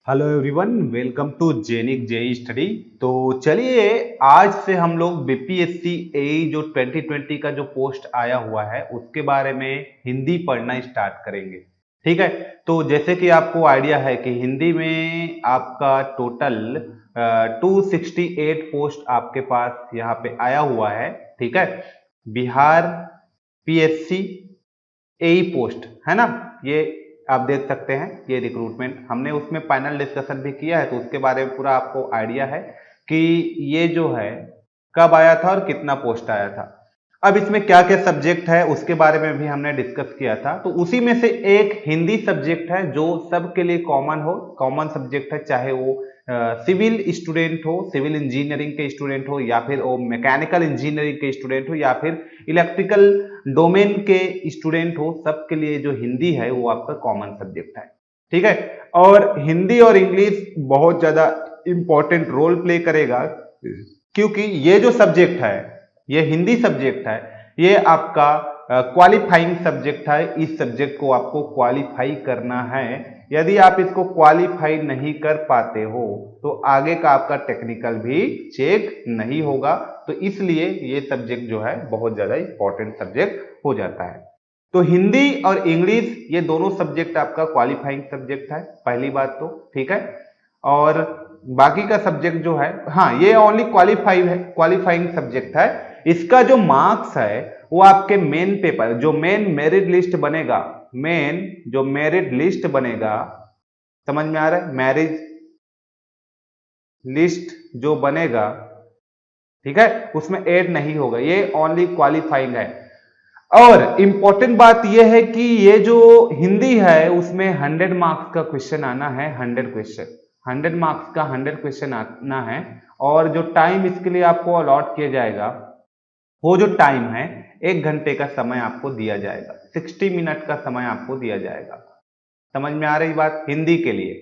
Hello everyone, welcome to Genic JE study. तो चलिए आज से हम लोग बीपीएससी एई जो 2020 का जो पोस्ट आया हुआ है उसके बारे में हिंदी पढ़ना स्टार्ट करेंगे। ठीक है। तो जैसे कि आपको आइडिया है कि हिंदी में आपका टोटल 268 पोस्ट आपके पास यहाँ पे आया हुआ है। ठीक है। बिहार पीएससी एई पोस्ट है ना, ये आप देख सकते हैं। ये रिक्रूटमेंट हमने उसमें पैनल डिस्कशन भी किया है, तो उसके बारे में पूरा आपको आइडिया है कि ये जो है कब आया था और कितना पोस्ट आया था। अब इसमें क्या क्या सब्जेक्ट है उसके बारे में भी हमने डिस्कस किया था। तो उसी में से एक हिंदी सब्जेक्ट है जो सबके लिए कॉमन हो, कॉमन सब्जेक्ट है, चाहे वो सिविल स्टूडेंट हो, सिविल इंजीनियरिंग के स्टूडेंट हो, या फिर वो मैकेनिकल इंजीनियरिंग के स्टूडेंट हो, या फिर इलेक्ट्रिकल डोमेन के स्टूडेंट हो, सबके लिए जो हिंदी है वो आपका कॉमन सब्जेक्ट है। ठीक है। और हिंदी और इंग्लिश बहुत ज्यादा इंपॉर्टेंट रोल प्ले करेगा, क्योंकि ये जो सब्जेक्ट है, ये हिंदी सब्जेक्ट है, ये आपका क्वालिफाइंग सब्जेक्ट है। इस सब्जेक्ट को आपको क्वालिफाई करना है। यदि आप इसको क्वालिफाई नहीं कर पाते हो तो आगे का आपका टेक्निकल भी चेक नहीं होगा। तो इसलिए ये सब्जेक्ट जो है बहुत ज्यादा इंपॉर्टेंट सब्जेक्ट हो जाता है। तो हिंदी और इंग्लिश ये दोनों सब्जेक्ट आपका क्वालिफाइंग सब्जेक्ट है, पहली बात तो। ठीक है। और बाकी का सब्जेक्ट जो है, हाँ, ये ओनली क्वालिफाइंग सब्जेक्ट है। इसका जो मार्क्स है वो आपके मेन पेपर, जो मेन मेरिट लिस्ट बनेगा, मेन जो मेरिट लिस्ट बनेगा, समझ में आ रहा है, मैरिज लिस्ट जो बनेगा, ठीक है, उसमें ऐड नहीं होगा, ये ओनली क्वालिफाइंग है। और इंपॉर्टेंट बात यह है कि ये जो हिंदी है उसमें 100 मार्क्स का क्वेश्चन आना है, 100 क्वेश्चन, 100 मार्क्स का 100 क्वेश्चन आना है। और जो टाइम इसके लिए आपको अलॉट किया जाएगा, वो जो टाइम है 1 घंटे का समय आपको दिया जाएगा, 60 मिनट का समय आपको दिया जाएगा। समझ में आ रही बात, हिंदी के लिए।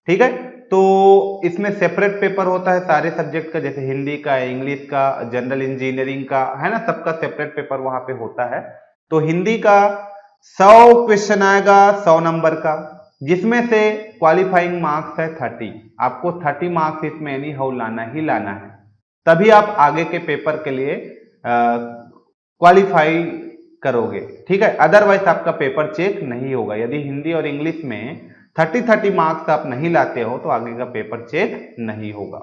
ठीक है। तो इसमें सेपरेट पेपर होता है सारे सब्जेक्ट का, जैसे हिंदी का, इंग्लिश का, जनरल इंजीनियरिंग का, है ना, सबका सेपरेट पेपर वहां पे होता है। तो हिंदी का 100 क्वेश्चन आएगा, 100 नंबर का, जिसमें से क्वालिफाइंग मार्क्स है 30। आपको 30 मार्क्स इसमें एनी हाउ लाना ही लाना है, तभी आप आगे के पेपर के लिए क्वालिफाई करोगे। ठीक है। अदरवाइज आपका पेपर चेक नहीं होगा। यदि हिंदी और इंग्लिश में 30 मार्क्स आप नहीं लाते हो तो आगे का पेपर चेक नहीं होगा।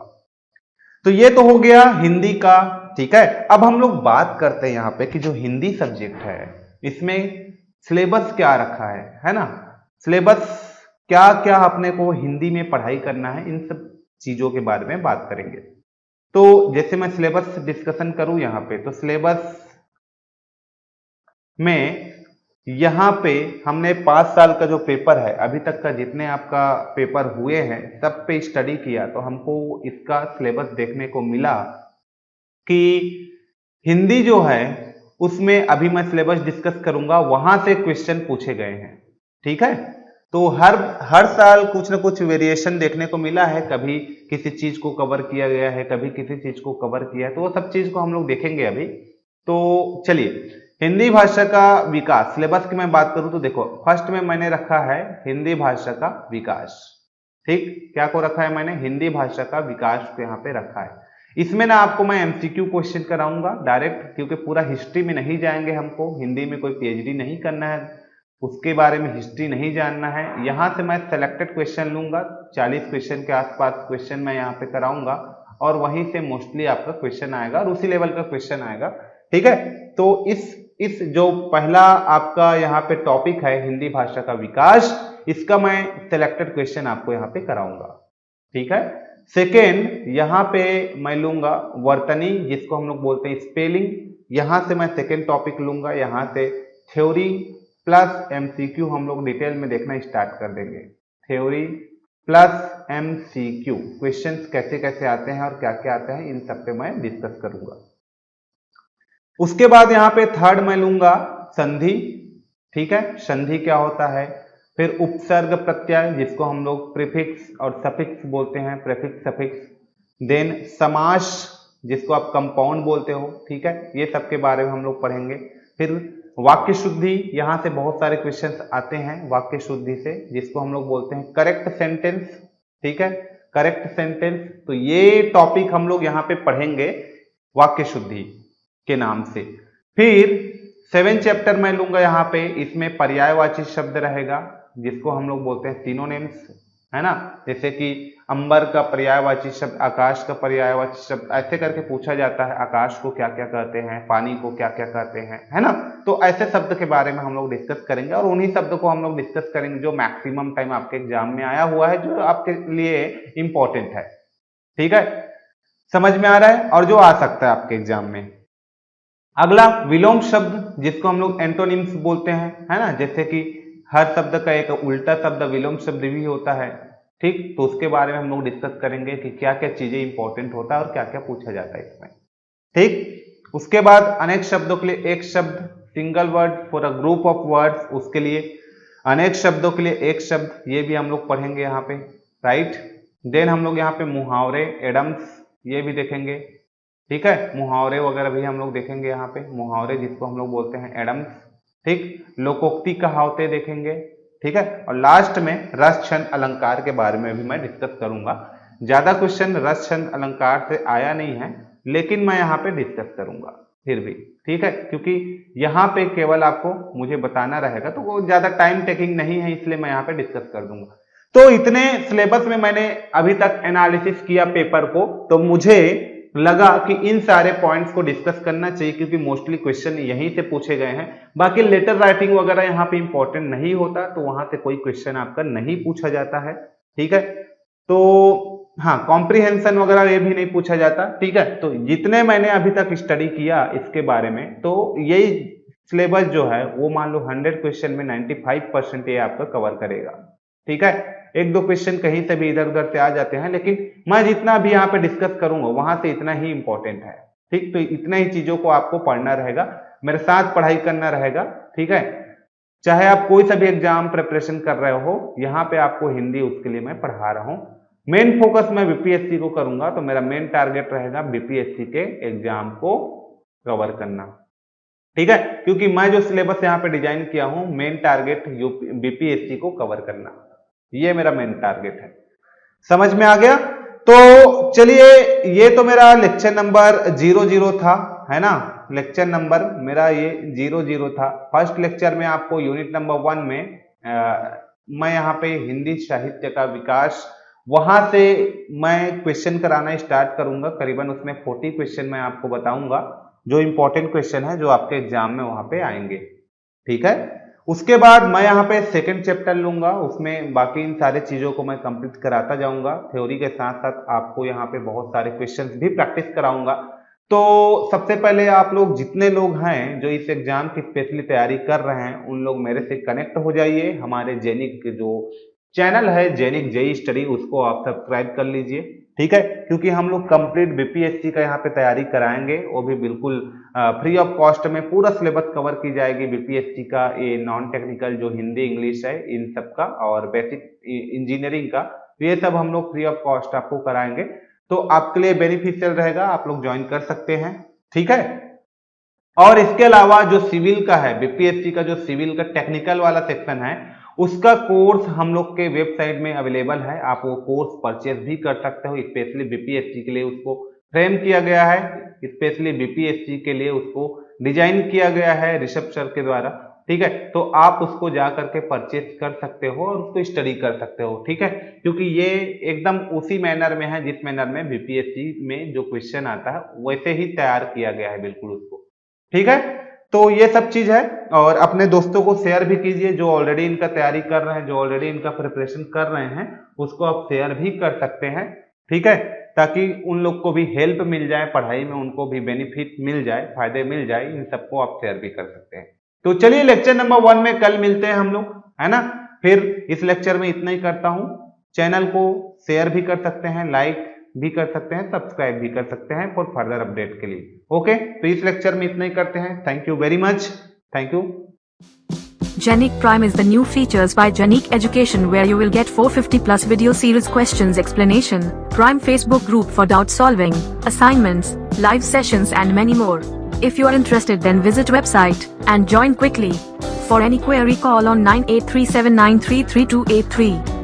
तो ये तो हो गया हिंदी का। ठीक है। अब हम लोग बात करते हैं यहाँ पे कि जो हिंदी सब्जेक्ट है इसमें सिलेबस क्या रखा है ना, सिलेबस क्या क्या अपने को हिंदी में पढ़ाई करना है, इन सब चीजों के बारे में बात करेंगे। तो जैसे मैं सिलेबस डिस्कशन करूं यहाँ पे, तो सिलेबस में यहाँ पे हमने 5 साल का जो पेपर है, अभी तक का जितने आपका पेपर हुए हैं सब पे स्टडी किया, तो हमको इसका सिलेबस देखने को मिला कि हिंदी जो है उसमें, अभी मैं सिलेबस डिस्कस करूंगा, वहां से क्वेश्चन पूछे गए हैं। ठीक है। तो हर हर साल कुछ ना कुछ वेरिएशन देखने को मिला है, कभी किसी चीज को कवर किया गया है, कभी किसी चीज को कवर किया है, तो वो सब चीज को हम लोग देखेंगे अभी। तो चलिए, हिंदी भाषा का विकास, सिलेबस की मैं बात करूं तो देखो, फर्स्ट में मैंने रखा है हिंदी भाषा का विकास। ठीक, क्या को रखा है मैंने, हिंदी भाषा का विकास को यहाँ पे रखा है। इसमें ना आपको मैं एमसीक्यू क्वेश्चन कराऊंगा डायरेक्ट, क्योंकि पूरा हिस्ट्री में नहीं जाएंगे, हमको हिंदी में कोई पीएचडी नहीं करना है, उसके बारे में हिस्ट्री नहीं जानना है। यहां से मैं सेलेक्टेड क्वेश्चन लूंगा, 40 क्वेश्चन के आसपास क्वेश्चन मैं यहाँ पे कराऊंगा, और वहीं से मोस्टली आपका क्वेश्चन आएगा और उसी लेवल का क्वेश्चन आएगा। ठीक है। तो इस जो पहला आपका यहाँ पे टॉपिक है हिंदी भाषा का विकास, इसका मैं सिलेक्टेड क्वेश्चन आपको यहाँ पे कराऊंगा। ठीक है। सेकेंड, यहां पे मैं लूंगा वर्तनी, जिसको हम लोग बोलते हैं स्पेलिंग, यहां से मैं सेकेंड टॉपिक लूंगा। यहां से थ्योरी प्लस एमसीक्यू हम लोग डिटेल में देखना स्टार्ट कर देंगे। थ्योरी प्लस एमसीक्यू क्वेश्चंस कैसे कैसे आते हैं और क्या क्या आते हैं, इन सब पे मैं डिस्कस करूंगा। उसके बाद यहाँ पे थर्ड मैं लूंगा संधि। ठीक है, संधि क्या होता है, फिर उपसर्ग प्रत्यय, जिसको हम लोग प्रीफिक्स और सफिक्स बोलते हैं, प्रीफिक्स सफिक्स, देन समास, जिसको आप कंपाउंड बोलते हो। ठीक है, ये सब के बारे में हम लोग पढ़ेंगे। फिर वाक्य शुद्धि, यहाँ से बहुत सारे क्वेश्चंस आते हैं वाक्य शुद्धि से, जिसको हम लोग बोलते हैं करेक्ट सेंटेंस। ठीक है, करेक्ट सेंटेंस। तो ये टॉपिक हम लोग यहाँ पे पढ़ेंगे वाक्य शुद्धि के नाम से। फिर 7 चैप्टर मैं लूंगा यहाँ पे, इसमें पर्यायवाची शब्द रहेगा, जिसको हम लोग बोलते हैं सिनोनिम्स, है ना। जैसे कि अंबर का पर्यायवाची शब्द, आकाश का पर्यायवाची शब्द, ऐसे करके पूछा जाता है आकाश को क्या क्या कहते हैं, पानी को क्या क्या कहते हैं, है ना। तो ऐसे शब्द के बारे में हम लोग डिस्कस करेंगे, और उन्हीं शब्द को हम लोग डिस्कस करेंगे जो मैक्सिमम टाइम आपके एग्जाम में आया हुआ है, जो आपके लिए इंपॉर्टेंट है। ठीक है, समझ में आ रहा है, और जो आ सकता है आपके एग्जाम में। अगला विलोम शब्द, जिसको हम लोग एंटोनिम्स बोलते हैं, है ना। जैसे कि हर शब्द का एक उल्टा शब्द विलोम शब्द भी होता है। ठीक, तो उसके बारे में हम लोग डिस्कस करेंगे कि क्या क्या चीजें इंपॉर्टेंट होता है और क्या क्या पूछा जाता है इसमें। ठीक, उसके बाद अनेक शब्दों के लिए एक शब्द, single word for a group of words, उसके लिए अनेक शब्दों के लिए एक शब्द, ये भी हम लोग पढ़ेंगे यहाँ पे। राइट, देन हम लोग यहाँ पे मुहावरे, एडम्स, ये भी देखेंगे। ठीक है, मुहावरे वगैरह भी हम लोग देखेंगे यहाँ पे, मुहावरे जिसको हम लोग बोलते हैं एडम्स। ठीक, लोकोक्ति कहावतें देखेंगे। ठीक है, और लास्ट में रस छंद अलंकार के बारे में भी मैं डिस्कस करूंगा। ज्यादा क्वेश्चन रस छंद अलंकार से आया नहीं है, लेकिन मैं यहाँ पे डिस्कस करूंगा फिर भी। ठीक है, क्योंकि यहाँ पे केवल आपको मुझे बताना रहेगा, तो वो ज्यादा टाइम टेकिंग नहीं है, इसलिए मैं यहाँ पे डिस्कस कर दूंगा। तो इतने सिलेबस में मैंने अभी तक एनालिसिस किया पेपर को, तो मुझे लगा कि इन सारे पॉइंट्स को डिस्कस करना चाहिए, क्योंकि मोस्टली क्वेश्चन यहीं से पूछे गए हैं। बाकी लेटर राइटिंग वगैरह यहाँ पे इंपॉर्टेंट नहीं होता, तो वहां से कोई क्वेश्चन आपका नहीं पूछा जाता है। ठीक है, तो हाँ, कॉम्प्रिहेंशन वगैरह ये भी नहीं पूछा जाता। ठीक है, तो जितने मैंने अभी तक स्टडी किया इसके बारे में, तो यही सिलेबस जो है वो मान लो 100 क्वेश्चन में 95% ये आपका कवर करेगा। ठीक है, एक दो क्वेश्चन कहीं से भी इधर उधर से आ जाते हैं, लेकिन मैं जितना भी यहाँ पे डिस्कस करूंगा वहां से इतना ही इंपॉर्टेंट है। ठीक, तो इतने ही चीजों को आपको पढ़ना रहेगा, मेरे साथ पढ़ाई करना रहेगा। ठीक है, चाहे आप कोई सा भी एग्जाम प्रिपरेशन कर रहे हो, यहाँ पे आपको हिंदी उसके लिए मैं पढ़ा रहा हूँ। मेन फोकस मैं बीपीएससी को करूंगा, तो मेरा मेन टारगेट रहेगा बीपीएससी के एग्जाम को कवर करना। ठीक है, क्योंकि मैं जो सिलेबस यहाँ पे डिजाइन किया हूँ, मेन टारगेट बीपीएससी को कवर करना, ये मेरा मेन टारगेट है। समझ में आ गया? तो चलिए, ये तो मेरा लेक्चर नंबर 00 था, है ना। लेक्चर नंबर मेरा ये 00 था। फर्स्ट लेक्चर में आपको यूनिट नंबर 1 में मैं यहाँ पे हिंदी साहित्य का विकास, वहां से मैं क्वेश्चन कराना स्टार्ट करूंगा। करीबन उसमें 40 क्वेश्चन मैं आपको बताऊंगा, जो इंपॉर्टेंट क्वेश्चन है, जो आपके एग्जाम में वहां पे आएंगे। ठीक है, उसके बाद मैं यहाँ पे सेकंड चैप्टर लूंगा, उसमें बाकी इन सारे चीजों को मैं कंप्लीट कराता जाऊंगा। थ्योरी के साथ साथ आपको यहाँ पे बहुत सारे क्वेश्चंस भी प्रैक्टिस कराऊंगा। तो सबसे पहले आप लोग जितने लोग हैं जो इस एग्जाम की स्पेशली तैयारी कर रहे हैं, उन लोग मेरे से कनेक्ट हो जाइए। हमारे जेनिक जो चैनल है, जेनिक जेई स्टडी, उसको आप सब्सक्राइब कर लीजिए। ठीक है, क्योंकि हम लोग कंप्लीट बीपीएससी का यहाँ पे तैयारी कराएंगे, वो भी बिल्कुल फ्री ऑफ कॉस्ट में पूरा सिलेबस कवर की जाएगी बीपीएससी का। ये नॉन टेक्निकल जो हिंदी इंग्लिश है इन सब का, और बेसिक इंजीनियरिंग का, ये सब हम लोग फ्री ऑफ कॉस्ट आपको कराएंगे। तो आपके लिए बेनिफिशियल रहेगा, आप लोग ज्वाइन कर सकते हैं। ठीक है, और इसके अलावा जो सिविल का है, बीपीएससी का जो सिविल का टेक्निकल वाला सेक्शन है, उसका कोर्स हम लोग के वेबसाइट में अवेलेबल है। आप वो कोर्स परचेज भी कर सकते हो। स्पेशली बीपीएससी के लिए उसको फ्रेम किया गया है, स्पेशली बीपीएससी के लिए उसको डिजाइन किया गया है ऋषभ सर के द्वारा। ठीक है, तो आप उसको जा करके परचेज कर सकते हो और उसको स्टडी कर सकते हो। ठीक है, क्योंकि ये एकदम उसी मैनर में है जिस मैनर में बीपीएससी में जो क्वेश्चन आता है वैसे ही तैयार किया गया है बिल्कुल उसको। ठीक है, तो ये सब चीज है, और अपने दोस्तों को शेयर भी कीजिए जो ऑलरेडी इनका तैयारी कर रहे हैं, जो ऑलरेडी इनका प्रिपरेशन कर रहे हैं, उसको आप शेयर भी कर सकते हैं। ठीक है, ताकि उन लोग को भी हेल्प मिल जाए, पढ़ाई में उनको भी बेनिफिट मिल जाए, फायदे मिल जाए, इन सबको आप शेयर भी कर सकते हैं। तो चलिए, लेक्चर नंबर 1 में कल मिलते हैं हम लोग, है ना। फिर इस लेक्चर में इतना ही करता हूं। चैनल को शेयर भी कर सकते हैं, लाइक भी कर सकते हैं, सब्सक्राइब भी कर सकते हैं फॉर फर्दर अपडेट के लिए। ओके, तो इस लेक्चर में इतना ही करते हैं। Thank you very much. Thank you. Genik Prime is the new features by Genik Education, where you will get 450 plus video series questions explanation, Prime Facebook group for doubt solving, assignments, live sessions and many more. If you are interested, then visit website and join quickly. For any query, call on 9837933283.